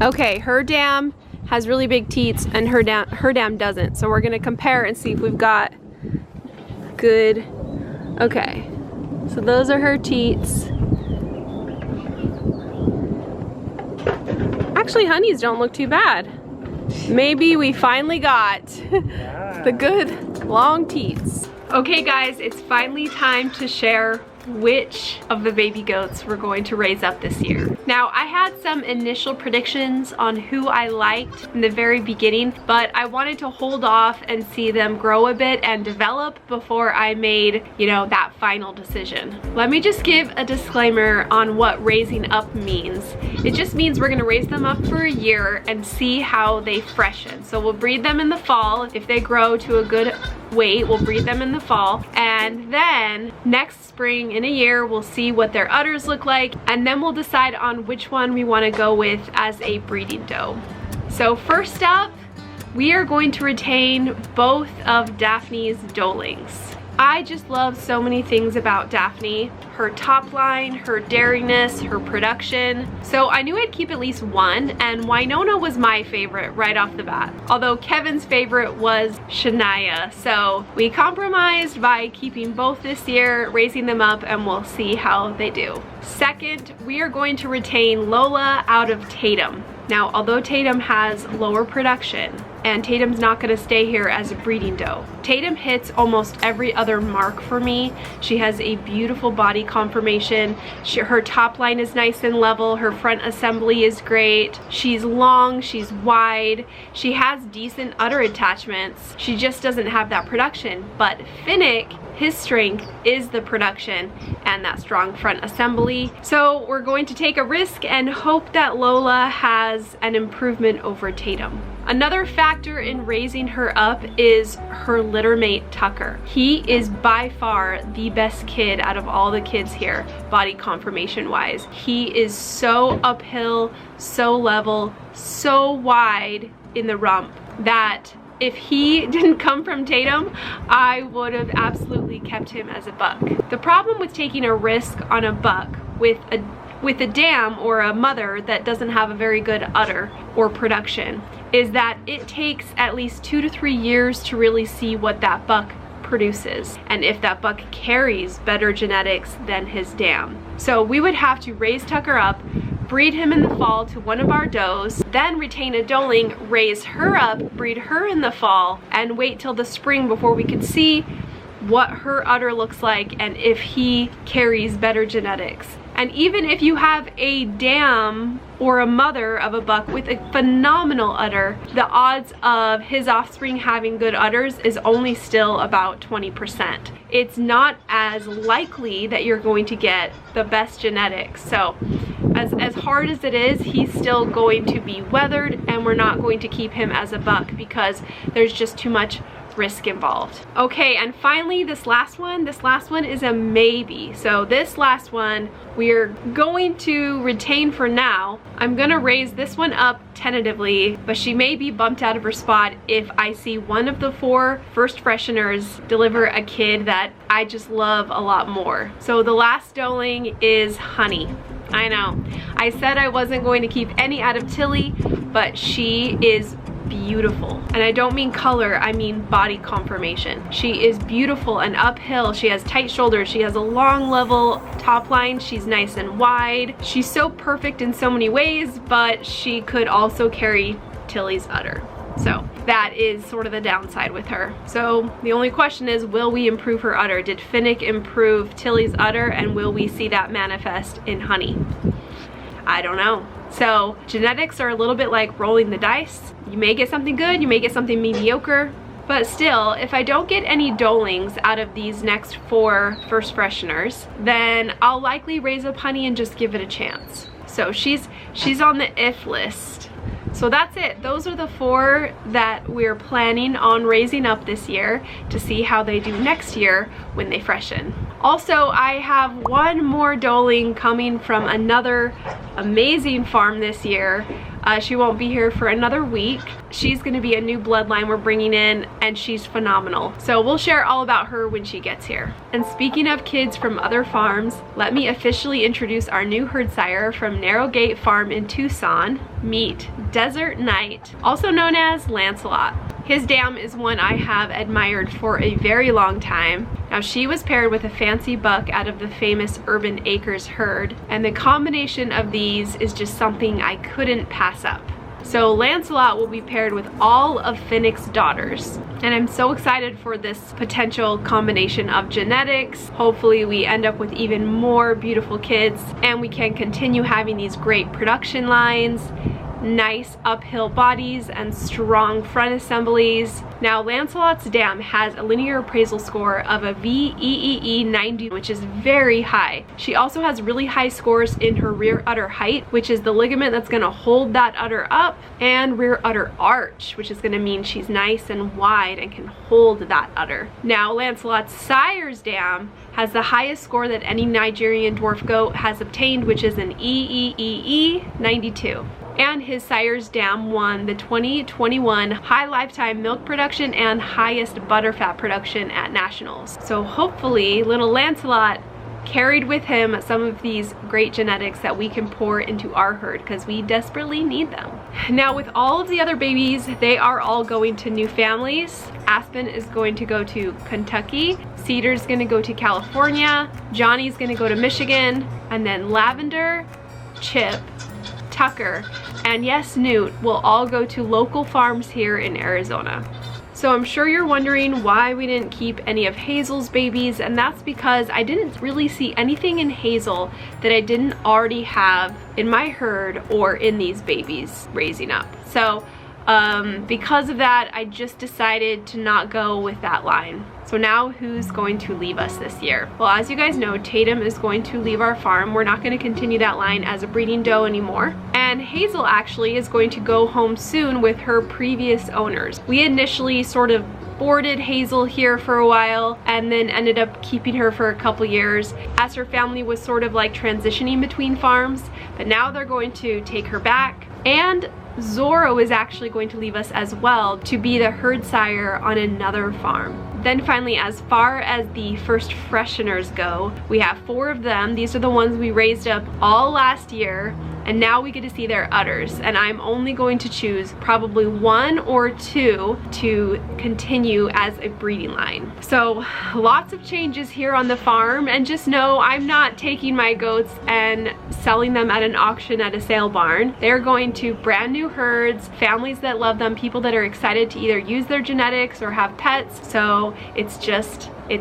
Okay, her dam has really big teats and her dam doesn't. So we're gonna compare and see if we've got good. Okay, so those are her teats. Actually, honeys don't look too bad. Maybe we finally got the good long teats. Okay guys, it's finally time to share which of the baby goats we're going to raise up this year. Now, I had some initial predictions on who I liked in the very beginning, but I wanted to hold off and see them grow a bit and develop before I made, you know, that final decision. Let me just give a disclaimer on what raising up means. It just means we're gonna raise them up for a year and see how they freshen. So we'll breed them in the fall. If they grow to a good weight, we'll breed them in the fall, and then next spring in a year we'll see what their udders look like, and then we'll decide on which one we want to go with as a breeding doe. So first up, we are going to retain both of Daphne's Dolings. I just love so many things about Daphne. Her top line, her daringness, her production. So I knew I'd keep at least one, and Winona was my favorite right off the bat. Although Kevin's favorite was Shania. So we compromised by keeping both this year, raising them up, and we'll see how they do. Second, we are going to retain Lola out of Tatum. Now, although Tatum has lower production, and Tatum's not gonna stay here as a breeding doe, Tatum hits almost every other mark for me. She has a beautiful body conformation. Her top line is nice and level. Her front assembly is great. She's long, she's wide. She has decent udder attachments. She just doesn't have that production. But Finnick, his strength is the production and that strong front assembly. So we're going to take a risk and hope that Lola has an improvement over Tatum. Another factor in raising her up is her litter mate Tucker. He is by far the best kid out of all the kids here, body conformation wise. He is so uphill, so level, so wide in the rump that if he didn't come from Tatum, I would have absolutely kept him as a buck. The problem with taking a risk on a buck with a dam or a mother that doesn't have a very good udder or production is that it takes at least 2 to 3 years to really see what that buck produces, and if that buck carries better genetics than his dam. So we would have to raise Tucker up, breed him in the fall to one of our does, then retain a doeling, raise her up, breed her in the fall, and wait till the spring before we could see what her udder looks like and if he carries better genetics. And even if you have a dam or a mother of a buck with a phenomenal udder, the odds of his offspring having good udders is only still about 20%. It's not as likely that you're going to get the best genetics. So as hard as it is, he's still going to be weathered, and we're not going to keep him as a buck because there's just too much risk involved. Okay, and finally this last one is a maybe. So this last one we're going to retain for now. I'm gonna raise this one up tentatively, but she may be bumped out of her spot if I see one of the 4 first fresheners deliver a kid that I just love a lot more. So the last doeling is Honey. I know, I said I wasn't going to keep any out of Tilly, but she is beautiful. And I don't mean color, I mean body conformation. She is beautiful and uphill. She has tight shoulders. She has a long level top line. She's nice and wide. She's so perfect in so many ways, but she could also carry Tilly's udder. So that is sort of the downside with her. So the only question is, will we improve her udder? Did Finnick improve Tilly's udder, and will we see that manifest in Honey? I don't know. So genetics are a little bit like rolling the dice. You may get something good, you may get something mediocre, but still, if I don't get any doelings out of these next 4 first fresheners, then I'll likely raise up Honey and just give it a chance. So she's on the if list. So that's it. Those are the 4 that we're planning on raising up this year to see how they do next year when they freshen. Also, I have one more Doling coming from another amazing farm this year. She won't be here for another week. She's gonna be a new bloodline we're bringing in, and she's phenomenal. So we'll share all about her when she gets here. And speaking of kids from other farms, let me officially introduce our new herd sire from Narrow Gate Farm in Tucson. Meet Desert Knight, also known as Lancelot. His dam is one I have admired for a very long time. Now, she was paired with a fancy buck out of the famous Urban Acres herd, and the combination of these is just something I couldn't pass up. So Lancelot will be paired with all of Finnick's daughters, and I'm so excited for this potential combination of genetics. Hopefully we end up with even more beautiful kids, and we can continue having these great production lines, nice uphill bodies, and strong front assemblies. Now, Lancelot's dam has a linear appraisal score of a VEEE 90, which is very high. She also has really high scores in her rear udder height, which is the ligament that's gonna hold that udder up, and rear udder arch, which is gonna mean she's nice and wide and can hold that udder. Now, Lancelot's sire's dam has the highest score that any Nigerian dwarf goat has obtained, which is an EEEE 92. And his sire's dam won the 2021 High Lifetime Milk Production and Highest Butterfat Production at Nationals. So hopefully little Lancelot carried with him some of these great genetics that we can pour into our herd, because we desperately need them. Now, with all of the other babies, they are all going to new families. Aspen is going to go to Kentucky, Cedar's gonna go to California, Johnny's gonna go to Michigan, and then Lavender, Chip, Tucker, and yes, Newt will all go to local farms here in Arizona. So I'm sure you're wondering why we didn't keep any of Hazel's babies, and that's because I didn't really see anything in Hazel that I didn't already have in my herd or in these babies raising up. So because of that, I just decided to not go with that line. So now who's going to leave us this year? Well, as you guys know, Tatum is going to leave our farm. We're not going to continue that line as a breeding doe anymore. And Hazel actually is going to go home soon with her previous owners. We initially sort of boarded Hazel here for a while and then ended up keeping her for a couple years as her family was sort of like transitioning between farms. But now they're going to take her back, and Zorro is actually going to leave us as well to be the herd sire on another farm. Then finally, as far as the first Fresheners go, we have 4 of them. These are the ones we raised up all last year, and now we get to see their udders, and I'm only going to choose probably 1 or 2 to continue as a breeding line. So lots of changes here on the farm, and just know I'm not taking my goats and selling them at an auction at a sale barn. They're going to brand new herds, families that love them, people that are excited to either use their genetics or have pets. So it's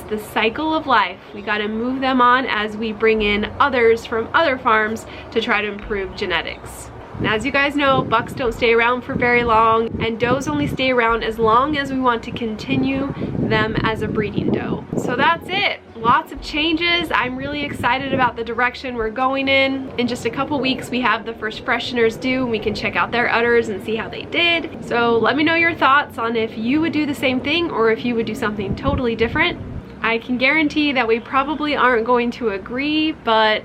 the cycle of life. We got to move them on as we bring in others from other farms to try to improve genetics. And as you guys know, bucks don't stay around for very long, and does only stay around as long as we want to continue them as a breeding doe. So that's it. Lots of changes. I'm really excited about the direction we're going in. In just a couple weeks, we have the first Fresheners due, and we can check out their udders and see how they did. So let me know your thoughts on if you would do the same thing or if you would do something totally different. I can guarantee that we probably aren't going to agree, but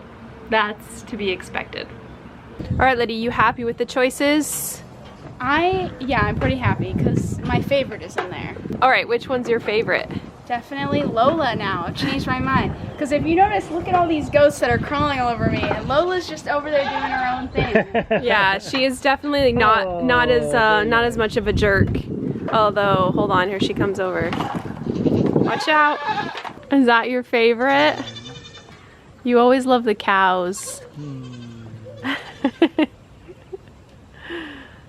that's to be expected. All right, Lydia, you happy with the choices? Yeah, I'm pretty happy because my favorite is in there. All right, which one's your favorite? Definitely Lola now. I've changed my mind. Because if you notice, look at all these goats that are crawling all over me, and Lola's just over there doing her own thing. Yeah, she is definitely not as much of a jerk. Although, hold on, here she comes over. Watch out. Is that your favorite? You always love the cows.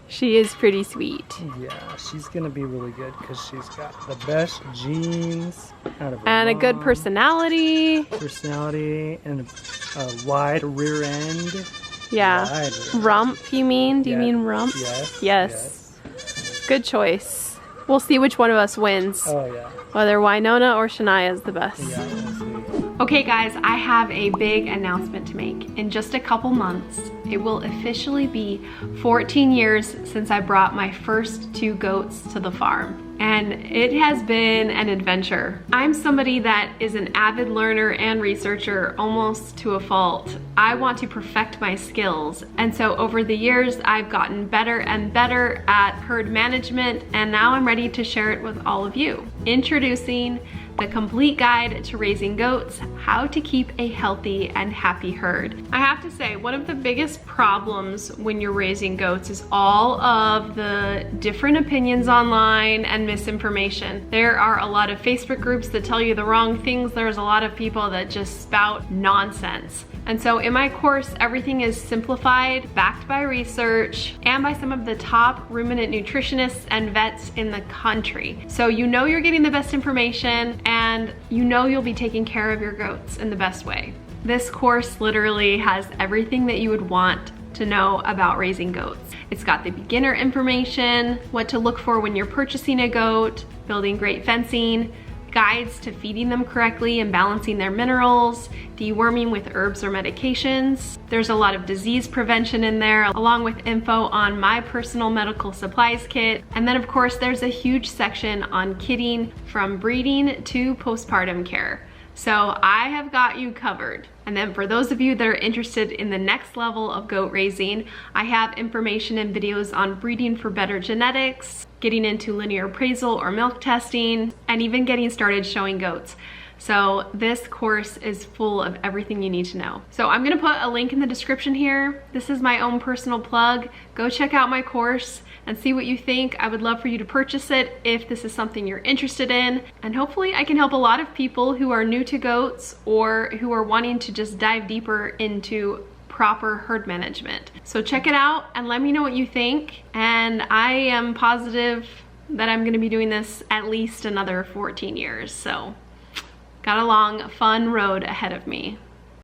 She is pretty sweet. Yeah, she's gonna be really good because she's got the best genes out of her and mom. A good personality. Personality and a wide rear end. Yeah. Wide rear Rump, you mean? Do you mean rump? Yes. Yes. Good choice. We'll see which one of us wins. Oh yeah. Whether Winona or Shania is the best. Yeah, we'll see. Okay guys, I have a big announcement to make. In just a couple months, it will officially be 14 years since I brought my first 2 goats to the farm. and it has been an adventure. I'm somebody that is an avid learner and researcher almost to a fault. I want to perfect my skills, and so over the years I've gotten better and better at herd management, and now I'm ready to share it with all of you. Introducing the complete guide to raising goats, how to keep a healthy and happy herd. I have to say, one of the biggest problems when you're raising goats is all of the different opinions online and misinformation. There are a lot of Facebook groups that tell you the wrong things. There's a lot of people that just spout nonsense. And so in my course, everything is simplified, backed by research, and by some of the top ruminant nutritionists and vets in the country. So you know you're getting the best information, and you know you'll be taking care of your goats in the best way. This course literally has everything that you would want to know about raising goats. It's got the beginner information, what to look for when you're purchasing a goat, building great fencing, guides to feeding them correctly and balancing their minerals, deworming with herbs or medications. There's a lot of disease prevention in there, along with info on my personal medical supplies kit. And then of course, there's a huge section on kidding from breeding to postpartum care. So I have got you covered. And then for those of you that are interested in the next level of goat raising, I have information and videos on breeding for better genetics, getting into linear appraisal or milk testing, and even getting started showing goats. So this course is full of everything you need to know. So I'm gonna put a link in the description here. This is my own personal plug. Go check out my course and see what you think. I would love for you to purchase it if this is something you're interested in. And hopefully I can help a lot of people who are new to goats or who are wanting to just dive deeper into proper herd management. So check it out and let me know what you think. And I am positive that I'm gonna be doing this at least another 14 years. So got a long, fun road ahead of me.